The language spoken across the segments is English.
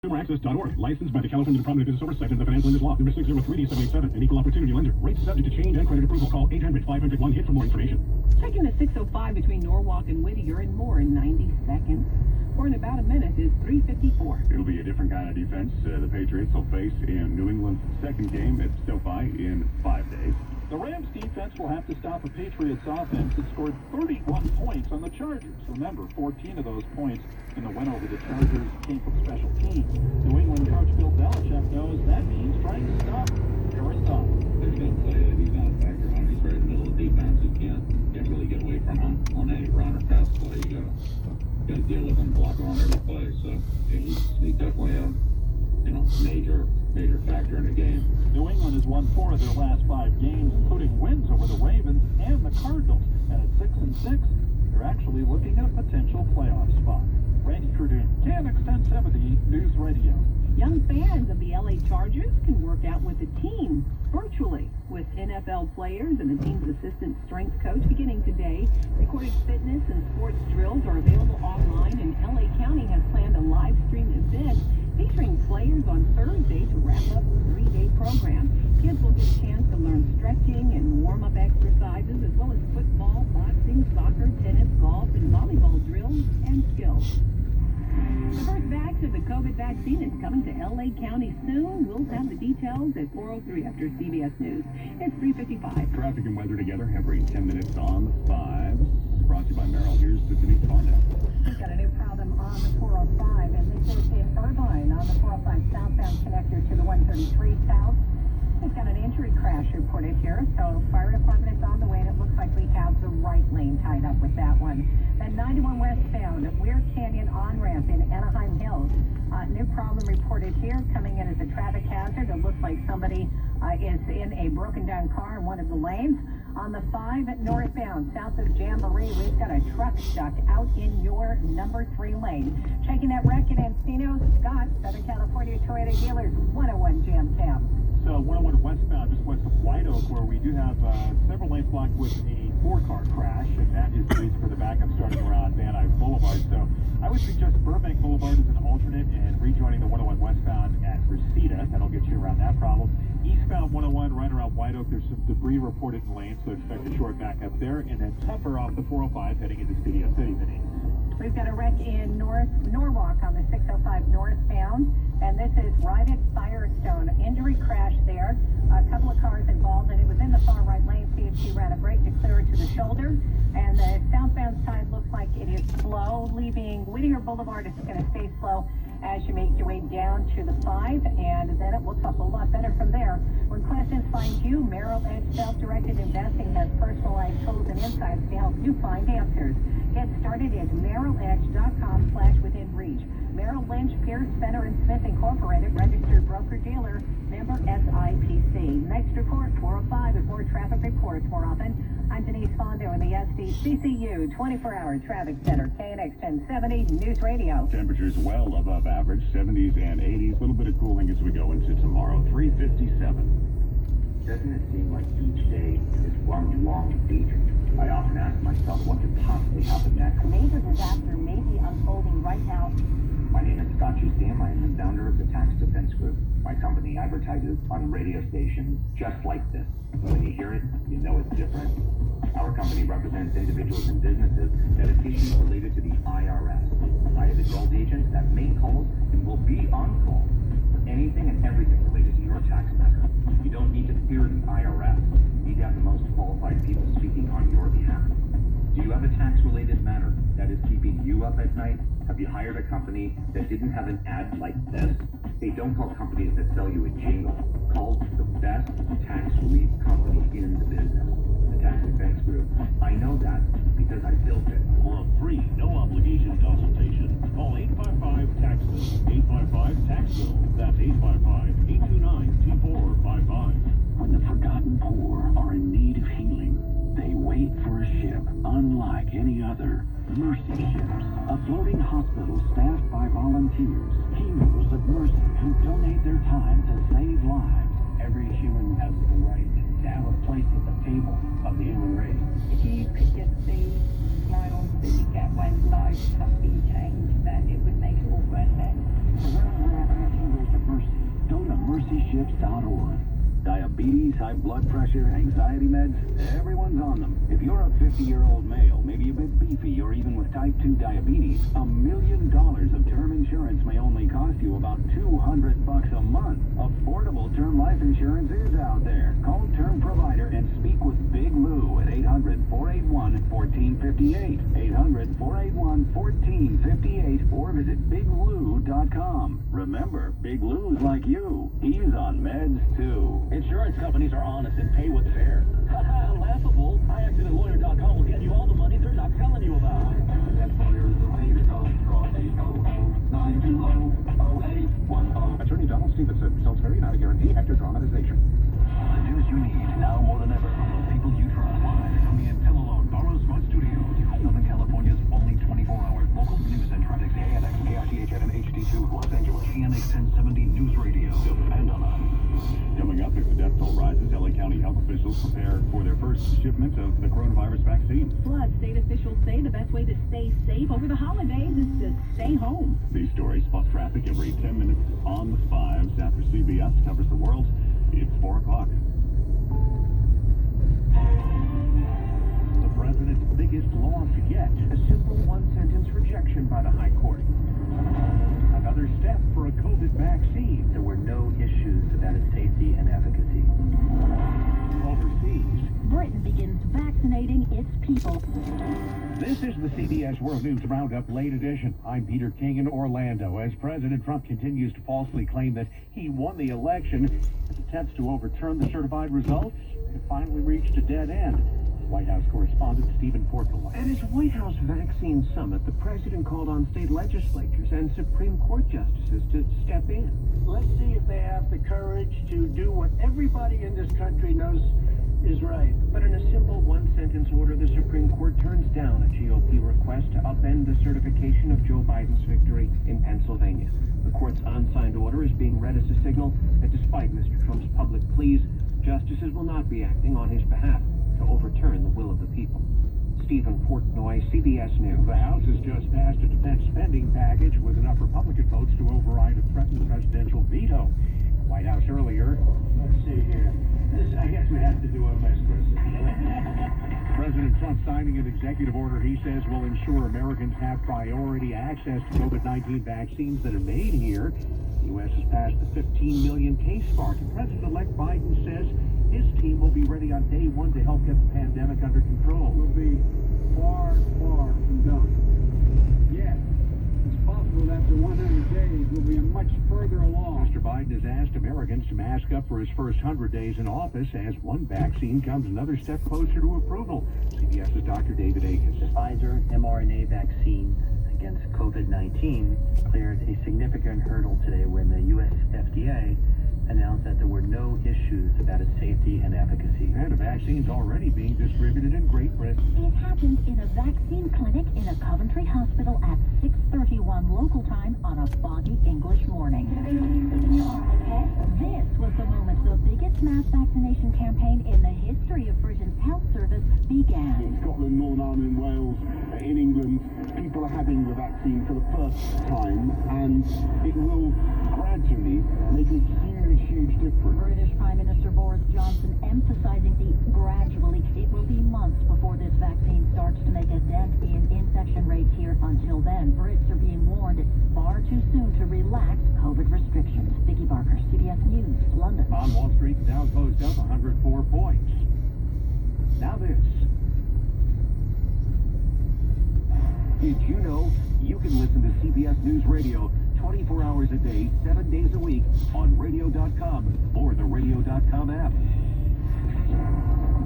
ConsumerAccess.org. Licensed by the California Department of Business Oversight and the Financial Lenders Law. Number 603D787. An equal opportunity lender. Rates subject to change and credit approval. Call 800-500-1HIT for more information. Checking the 605 between Norwalk and Whittier and more in 90 seconds. For in about a minute is 3:54. It'll be a different kind of defense the Patriots will face in New England's second game at SoFi in 5 days. The Rams defense will have to stop a Patriots offense that scored 31 points on the Chargers. Remember, 14 of those points in the win over the Chargers came from special teams. New England coach Bill Belichick knows that means trying to stop Harris Thomas. There's no play that he's not a factor on. He's right in the middle of the defense. You can't really get away from him on any run or pass play. You gotta deal with him, block him on every play. So he's definitely a major factor in the game. New England has won 4 of their last 5 games, including wins over the Ravens and the Cardinals. And at 6-6, they're actually looking at a potential playoff spot. Randy Crudin, KNX 1070 News Radio. Young fans of the LA Chargers can work out with the team virtually with NFL players and the team's assistant strength coach beginning today. Recorded fitness and sports drills are available online, and LA County has planned a live stream event featuring players on Thursday to wrap up the 3-day program. Kids will get a chance to learn stretching and warm-up exercises, as well as football, boxing, soccer, tennis, golf, and volleyball drills and skills. The first batch of the COVID vaccine is coming to LA County soon. We'll have the details at 4:03 after CBS News. It's 3:55. Traffic and weather together every 10 minutes on the 5s. Brought to you by Merrill. Here's the Denise Fonda. We've got a new problem on the 405, and this is in Irvine on the 405 southbound connector to the 133 south. We've got an injury crash reported here, so fire department is on the way, and it looks like we have the right lane tied up with that one. Then 91 westbound, Weir Canyon on-ramp in Anaheim Hills. New problem reported here, coming in as a traffic hazard. It looks like somebody is in a broken down car in one of the lanes. On the 5 northbound, south of Jamboree, we've got a truck stuck out in your number 3 lane. Checking that wreck in Encino, Scott, Southern California Toyota Dealers 101 Jam Cam. So 101 westbound, just west of White Oak, where we do have several lanes blocked with a 4-car crash, and that is the reason for the backup starting around Van Nuys Boulevard. So I would suggest Burbank Boulevard as an alternate and rejoining the 101 westbound at Reseda. That'll get you around that problem. Eastbound 101 right around White Oak, there's some debris reported in lanes, so expect a short backup there. And then tougher off the 405 heading into Studio City, Denise. We've got a wreck in Norwalk on the 605 northbound, and this is right at Firestone. Injury crash there. A couple of cars involved, and it was in the far right lane. CFC ran a brake to clear it to the shoulder, and the southbound side looks like it is slow. Leaving Whittier Boulevard, it's going to stay slow as you make your way down to the 5, and then it looks a whole lot better from there. When questions find you, Merrill Edge Self-Directed Investing has personalized tools and insights to help you find answers. Get started at merrilledge.com/withinreach. Merrill Lynch, Pierce, Fenner & Smith Incorporated, registered broker-dealer, member SIPC. Next report, 405 with more traffic reports more often. I'm Denise Fondo in the SDCCU 24-hour traffic center, KNX 1070 News Radio. Temperatures well above average, 70s and 80s. A little bit of cooling as we go into tomorrow, 3:57. Doesn't it seem like each day is one long beat? I often ask myself what could possibly happen next. A major disaster may be unfolding right now. My name is Scott Justam. I am the founder of the Tax Defense Group. My company advertises on radio stations just like this. When you hear it, you know it's different. Our company represents individuals and businesses that have issues related to the IRS. I have enrolled agents that make calls and will be on call for anything and everything related to your tax matter. You don't need to fear the IRS. You need to have the most qualified people speaking on your behalf. Do you have a tax-related matter that is keeping you up at night? Have you hired a company that didn't have an ad like this? Hey, don't call companies that sell you a jingle. Call the best tax relief company in the business, the Tax Defense Group. I know that because I built it. For a free, no-obligation consultation, call 855-TAX-BILL. 855-TAX-BILL. That's 855-829-2455. When the forgotten poor are in need of healing, they wait for a ship unlike any other. Mercy ships, a floating hospital staffed by volunteers, heroes of mercy who donate their time to save lives. Every human has the right to have a place at the table of the human race. If you could just see right on that you get when lives have been changed, then it would make it all worth it. For wherever our passion goes to mercy, go to mercyships.org. Diabetes, high blood pressure, anxiety meds, everyone's on them. If you're a 50-year-old male, maybe a bit beefy, or even with type 2 diabetes, $1 million of term insurance may only cost you about $200 a month. Affordable term life insurance is out there. Call Term Provider and speak with Big Lou at 800-481-1458. 800-481-1458 or visit biglou.com. Remember, Big Lou's like you. He's on meds too. Insurance companies are honest and pay what's fair. Haha, laughable. iAccidentLawyer.com will get you all the money they're not telling you about. Attorney Donald Stevenson sells very not a guarantee after dramatization. The news you need now more than ever from the people you trust. Live from the Antillalone Barrow Smart Studios, Southern California's only 24-hour local news and traffic. KNX, KRTHN, and HD2, Los Angeles. KNX 1070 News Radio. Depend on us. Coming up, as the death toll rises, LA County health officials prepare for their first shipment of the coronavirus vaccine. Plus, state officials say the best way to stay safe over the holidays is to stay home. These stories plus traffic every 10 minutes on the 5s after CBS covers the world. It's 4 o'clock. The president's biggest loss yet, a simple one-sentence rejection by the High Court. Another step for a COVID vaccine. There were no issues about its safety and efficacy. Overseas. Britain begins vaccinating its people. This is the CBS World News Roundup Late Edition. I'm Peter King in Orlando. As President Trump continues to falsely claim that he won the election, his attempts to overturn the certified results have finally reached a dead end. White House correspondent Stephen Portnoy. At his White House vaccine summit, the president called on state legislatures and Supreme Court justices to step in. Let's see if they have the courage to do what everybody in this country knows is right. But in a simple one-sentence order, the Supreme Court turns down a GOP request to upend the certification of Joe Biden's victory in Pennsylvania. The court's unsigned order is being read as a signal that despite Mr. Trump's public pleas, justices will not be acting on his behalf to overturn the will of the people. Stephen Portnoy, CBS News. The House has just passed a defense spending package with enough Republican votes to override a threatened presidential veto. The White House earlier. Let's see here. I guess we have to do our best, President Trump signing an executive order he says will ensure Americans have priority access to COVID-19 vaccines that are made here. The U.S. has passed the 15 million case mark, and President-elect Biden says his team will be ready on day one to help get the pandemic under control. We'll be far, far from done. Yes, it's possible that after 100 days we'll be much further along. Mr. Biden has asked Americans to mask up for his first 100 days in office. As one vaccine comes another step closer to approval. CBS's Dr. David Akins. The Pfizer mRNA vaccine against COVID-19 cleared a significant hurdle today when the U.S. FDA announced that there were no issues about its safety and efficacy. And a vaccine's already being distributed in Great Britain. It happened in a vaccine clinic in a Coventry hospital at 6:31 local time on a foggy English morning. This was the moment the biggest mass vaccination campaign in the history of Britain's health service began. In Scotland, Northern Ireland, in Wales, in England, people are having the vaccine for the first time, and it will gradually make a huge difference. British Prime Minister Boris Johnson emphasizing the gradually. It will be months before this vaccine starts to make a dent in infection rates here. Until then, Brits are being warned it's far too soon to relax COVID restrictions. Vicky Barker, CBS News, London. On Wall Street, the Dow closed up 104 points. Now this. Did you know you can listen to CBS News Radio 24 hours a day, 7 days a week on radio.com or the radio.com app?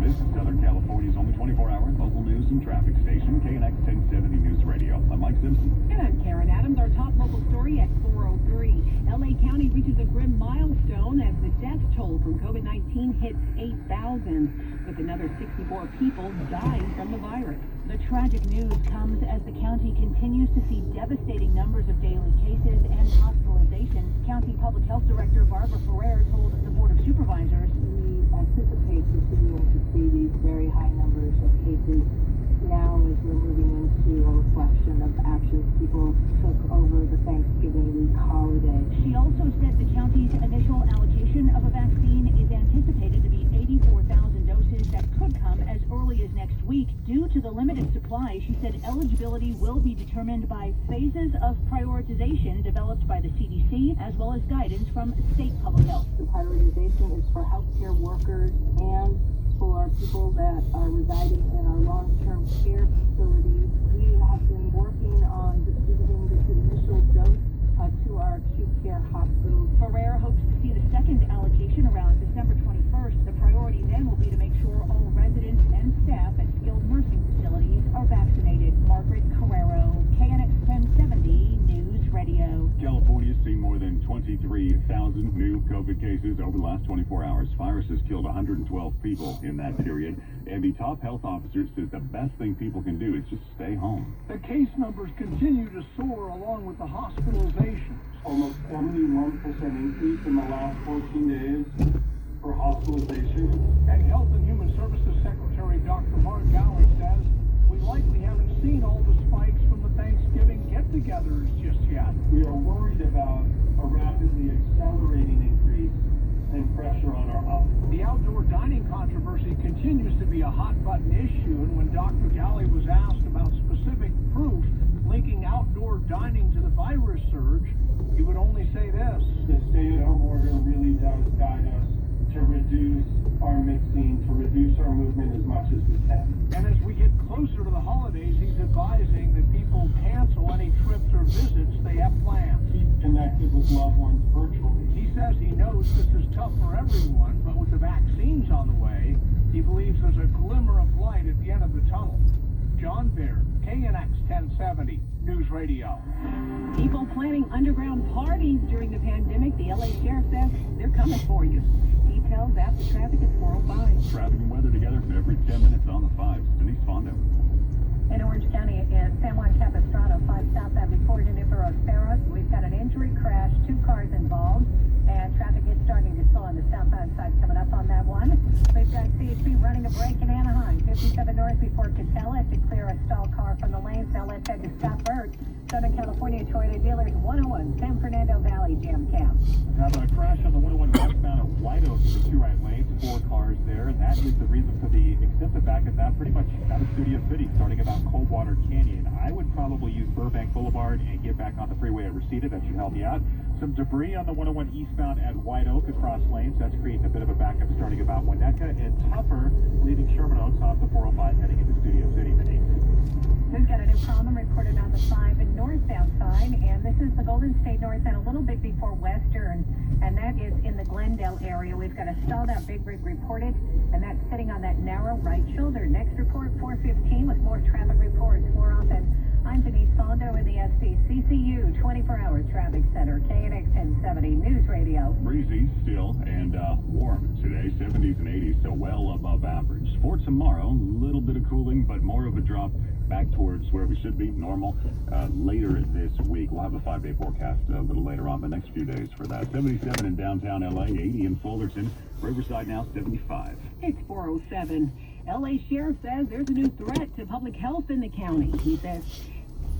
This is Southern California's only 24-hour local news and traffic station, KNX 1070 News Radio. I'm Mike Simpson. And I'm Karen Adams. Our top local story at 4:03. LA County reaches a grim milestone as the death toll from COVID-19 hits 8,000, with another 64 people dying from the virus. The tragic news comes as the county continues to see devastating numbers of daily cases and hospitalizations. County County Public Health Director Barbara Ferrer told the Board of Supervisors, we anticipate continuing to see these very high numbers of cases now as we're moving into a reflection of actions people took over the Thanksgiving week holiday. She also said the county's initial allocation of a vaccine is anticipated to be 84,000 doses that could come as early as next week. Due to the limited supply, she said eligibility will be determined by phases of prioritization developed by the CDC as well as guidance from state public health. The prioritization is for healthcare workers and for people that are residing in our long-term care facilities. We have been working on distributing this initial dose to our acute care hospitals. Ferrer hopes to see the second allocation around December 21st. The priority then will be to make sure all residents and staff at skilled nursing facilities are vaccinated. Margaret Carrero, KNX 1070 News Radio. California's seen more than 23,000 new COVID cases over the last 24 hours. Virus has killed 112 people in that period, and the top health officer says the best thing people can do is just stay home. The case numbers continue to soar along with the hospitalizations. Almost 71% increase in the last 14 days for hospitalization. And Health and Human Services Secretary Dr. Mark Galley says we likely haven't seen all the spikes from the Thanksgiving get-togethers just yet. We are worried about a rapidly accelerating increase in pressure on our hospitals. The outdoor dining controversy continues to be a hot-button issue, and when Dr. Galley was asked about specific proof linking outdoor dining to the virus surge, he would only say this. The stay-at-home order really does guide us to reduce our mixing, to reduce our movement as much as we can. And as we get closer to the holidays, he's advising that people cancel any trips or visits they have planned. Keep connected with loved ones virtually. He says he knows this is tough for everyone, but with the vaccines on the way, he believes there's a glimmer of light at the end of the tunnel. John Baird, KNX 1070 News Radio. People planning underground parties during the pandemic, the LA Sheriff says they're coming for you. Details after traffic at 405. Traffic and weather together every 10 minutes on the 5s. Denise Fondo. In Orange County, in San Juan Capistrano, 5 South Ave before Juniper Rosero, we've got an injury crash, 2 cars involved, and traffic is starting to slow on the southbound side coming up on that one. We've got CHP running a break in Anaheim, 57 north before Catella to clear a stalled car from the lanes. Now let's head to Scott Burt, Southern California Toyota Dealers 101, San Fernando Valley Jam Camp. Have a crash on the 101 westbound at White Oak with 2 right lanes, 4 cars there, and that is the reason for the extensive backup now pretty much out of Studio City, starting about Coldwater Canyon. I would probably use Burbank Boulevard and get back on the freeway at Reseda. That should help you out. Some debris on the 101 eastbound at White Oak across lanes. That's creating a bit of a backup starting about Winnetka, and tougher leaving Sherman Oaks off the 405 heading into Studio City. We've got a new problem reported on the 5 and northbound side, and this is the Golden State North and a little bit before Western, and that is in the Glendale area. We've got a stalled out big rig reported, and that's sitting on that narrow right shoulder. Next report, 415 with more traffic reports. More often, I'm Denise Fondo in the SDCCU 24-hour traffic center, KNX 1070 News Radio. Breezy still and warm today, 70s and 80s, so well above average. For tomorrow, a little bit of cooling, but more of a drop back towards where we should be, normal, later this week. We'll have a 5-day forecast a little later on, the next few days for that. 77 in downtown LA, 80 in Fullerton, Riverside now 75. It's 407. LA Sheriff says there's a new threat to public health in the county. He says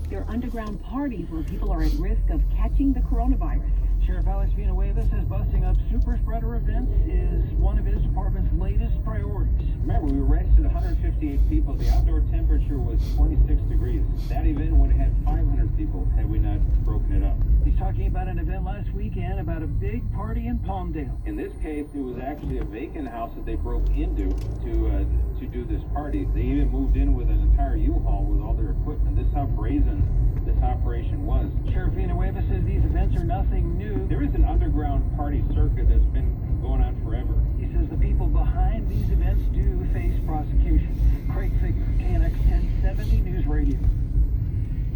there are underground parties where people are at risk of catching the coronavirus. Sheriff Alex Villanueva says busting up super spreader events is one of his department's latest priorities. Remember, we arrested 158 people. The outdoor temperature was 26 degrees. That event would have had 500 people had we not broken it up. He's talking about an event last weekend about a big party in Palmdale. In this case, it was actually a vacant house that they broke into to do this party. They even moved in with an entire U-Haul with all their equipment. This is how brazen this operation was. Sheriff Villanueva says these events are nothing new. There is an underground party circuit that's been going on forever. He says the people behind these events do face prosecution. Craig Figger, KNX 1070 News Radio.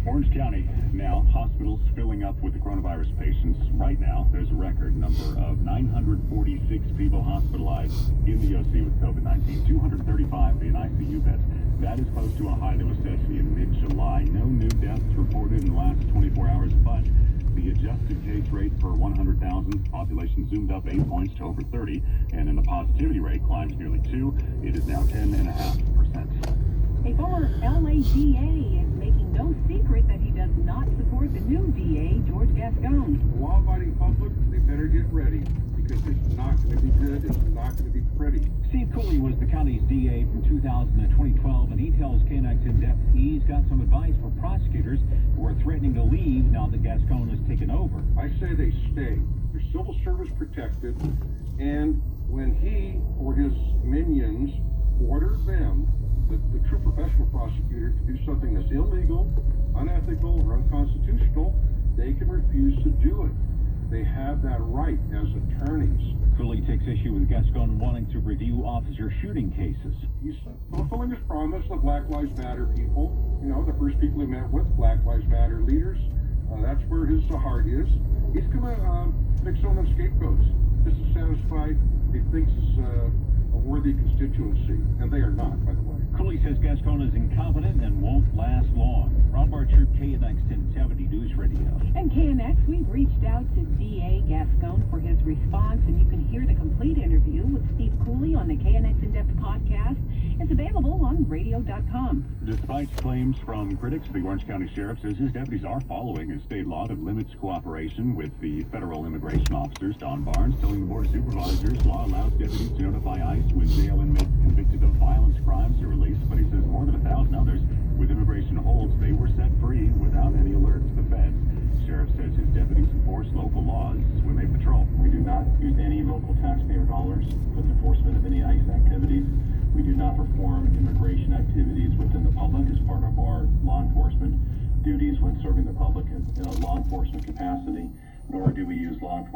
Orange County now, hospitals filling up with the coronavirus patients. Right now, there's a record number of 946 people hospitalized in the OC with COVID-19, 235 in ICU beds. That is close to a high that was set in mid-July. No new deaths reported in the last 24 hours, but the adjusted case rate per 100,000 100,000. Population zoomed up 8 points to over 30, and in the positivity rate climbed nearly 2. It is now 10.5%. A former LA DA is making no secret that he does not support the new DA, George Gascon. The law-abiding public, they better get ready, because it's not going to be good, it's not going to be pretty. Steve Cooley was the county's DA from 2000 to 2012, and he tells KNX in depth he's got some advice for prosecutors who are threatening to leave now that Gascon has taken over. I say they stay. They're civil service protected, and when he or his minions order them, the true professional prosecutor, to do something that's illegal, unethical, or unconstitutional, they can refuse to do it. They have that right as attorneys. Cooley takes issue with Gascon wanting to review officer shooting cases. He's fulfilling his promise of Black Lives Matter people. You know, the first people he met with, Black Lives Matter leaders. That's where his heart is. He's going to pick some of them scapegoats just to satisfy he thinks a worthy constituency, and they are not, by the way. Cooley says Gascon is incompetent and won't last long. Rob Barcher, KNX 1070 News Radio. And KNX, we've reached out to DA Gascon for his response, and you can hear the complete interview with Steve Cooley on the KNX In Depth podcast. It's available on radio.com. Despite claims from critics, the Orange County Sheriff says his deputies are following a state law that limits cooperation with the federal immigration officers. Don Barnes telling the Board of Supervisors law allows deputies to notify ICE when jail inmates convicted of violence crimes are released, but he says more than 1,000 others with immigration holds, they were set free without any alert to the feds. Sheriff says his deputies enforce local laws when they patrol. We do not use any local taxpayer dollars for the enforcement of any ICE activities. We do not perform immigration activities within the public as part of our law enforcement duties when serving the public in a law enforcement capacity, nor do we use law enforcement